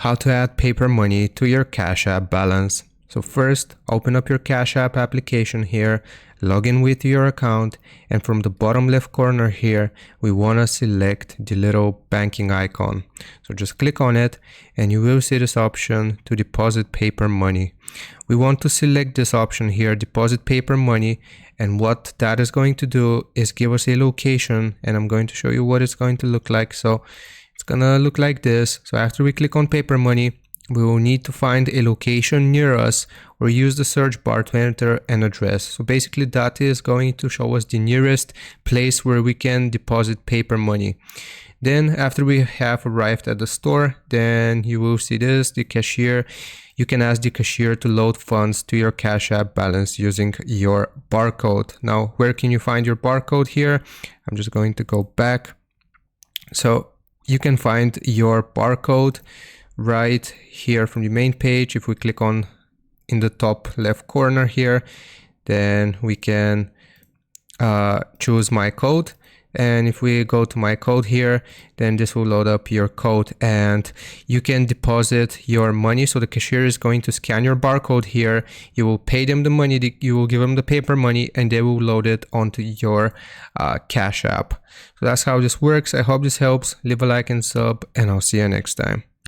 how to add paper money to your Cash App balance. So first, open up your Cash App application here, log in with your account, and from the bottom left corner here, we want to select the little banking icon. So just click on it and you will see this option to deposit paper money. We want to select this option here, deposit paper money, and what that is going to do is give us a location, and I'm going to show you what it's going to look like. So it's gonna look like this. So after we click on paper money, we will need to find a location near us or use the search bar to enter an address. So basically that is going to show us the nearest place where we can deposit paper money. Then after we have arrived at the store, then you will see this, the cashier. You can ask the cashier to load funds to your Cash App balance using your barcode. Now, where can you find your barcode here? I'm just going to go back. So you can find your barcode right here from the main page. If we click on in the top left corner here, then we can choose my code. And if we go to my code here, then this will load up your code and you can deposit your money. So the cashier is going to scan your barcode here. You will pay them the money, you will give them the paper money, and they will load it onto your Cash App. So that's how this works. I hope this helps. Leave a like and sub, and I'll see you next time.